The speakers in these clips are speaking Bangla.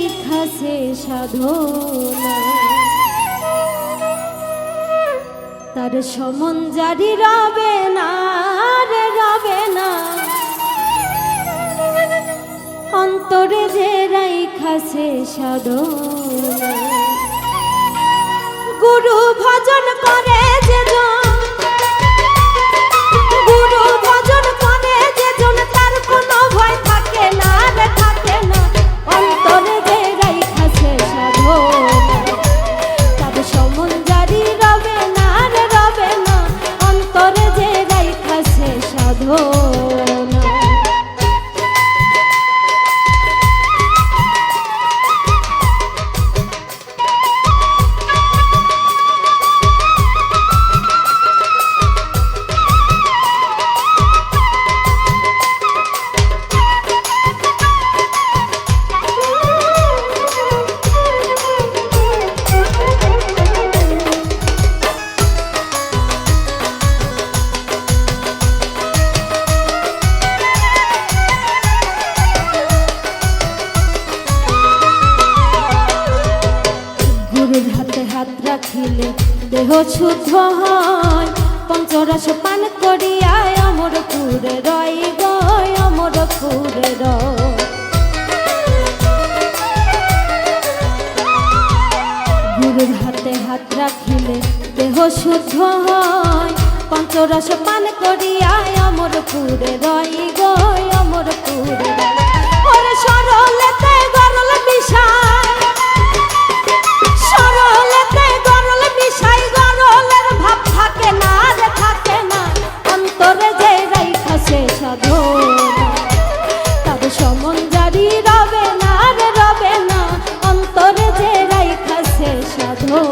রাইখাছে সাধনা তার সমন জারি রবে না রে রবে না অন্তরে যে রাইখাছে সাধনা গুরু ভজন করে যে গুরু ভজন করে যে তার কোনো ভয় থাকে না রে থাকে না অন্তরে যে রাইখাছে সাধনা তার সমন জারি রবে না রে রবে না অন্তরে যে রাইখাছে সাধনা গুরুর হাতে হাত রাখিলে দেহ শুদ্ধ হয় পঞ্চরস পান করিয়া অমরপুরে রয় গয় অমরপুরে রয় গুরুর হাতে হাত রাখিলে দেহ শুদ্ধ হয় পঞ্চরস পান করিয়া অমরপুরে রয় গয় অমরপুরে ওরে সরলেতে গরল বিষয় সরলেতে গরল বিষয় গরলের ভাব থাকে না রে থাকে না অন্তরে যে রাইখাছে সাধনা তার সমন জারি রবে না রে রবে না অন্তরে যে রাইখাছে সাধনা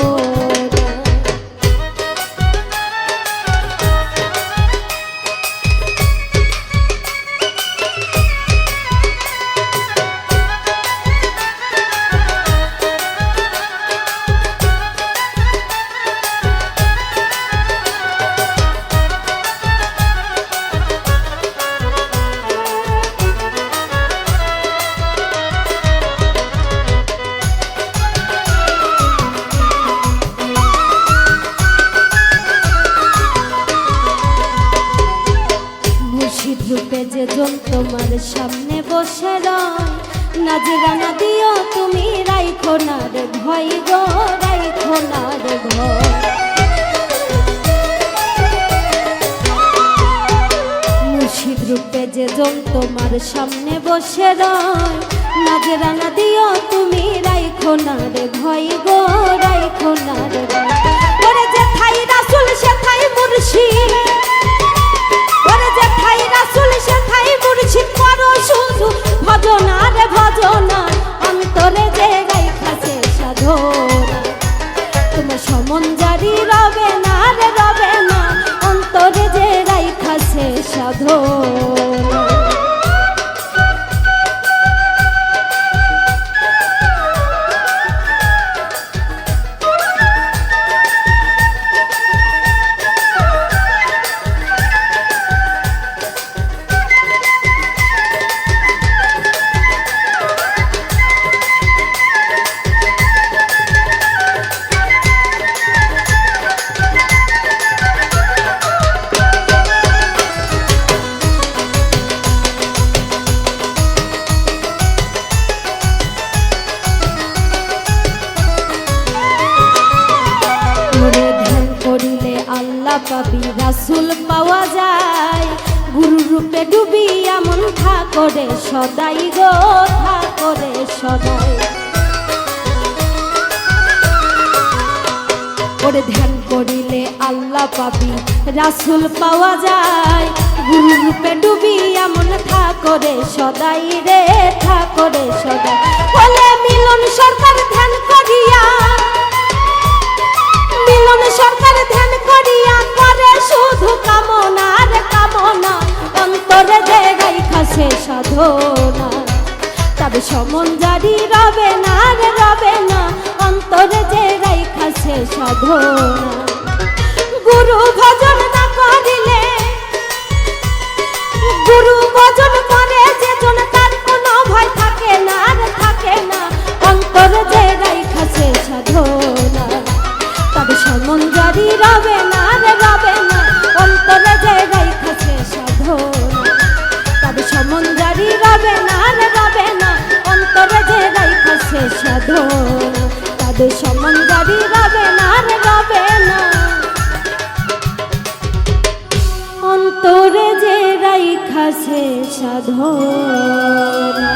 রূপে যে জন তোমার সামনে বসে রয় নাজরানা দিও তুমি রাইখো না রে ভয় গো রাইখো না রে ভয় মুর্শিদ রূপে যে জন তোমার সামনে বসে রয় নাজরানা দিও তুমি রাইখো না রে ভয় গো রাইখো না রে ভয় ওরে যে ঠাই রাসূল সে ঠাই মুর্শিদ ওরে যে ঠাই রাসূল সে ঠাই মুর্শিদ করো শুধু ভজনা রে ভজনা অন্তরে যে রাইখাছে সাধনা তোমার সমন জারি রবে না রে রবে না অন্তরে যে রাইখাছে সাধনা আল্লাহ পাবি রাসূল পাওয়া যায় গুরু রূপে ডুবিয়া মন করে সদাই গো করে সদাই ওরে ধ্যান করিলে আল্লাহ পাবি রাসূল পাওয়া যায় গুরু রূপে ডুবিয়া মন করে সদাই রে করে সদাই বলে মিলন সরকার ধ্যান করিয়া মিলন সরকার ধ্যান করিয়া করে শুধু কামনা রে কামনা অন্তরে যে রাইখাছে সাধনা তবে সমন জারি রবে না রে রবে না অন্তরে যে রাইখাছে সাধনা গুরু ভজন না করিলে গুরু ভজন করে যে জন তার কোনো ভয় থাকে না রে থাকে না সাধু সমন জারি রবে না রে রবে না অন্তরে যে রাইখাছে সাধনা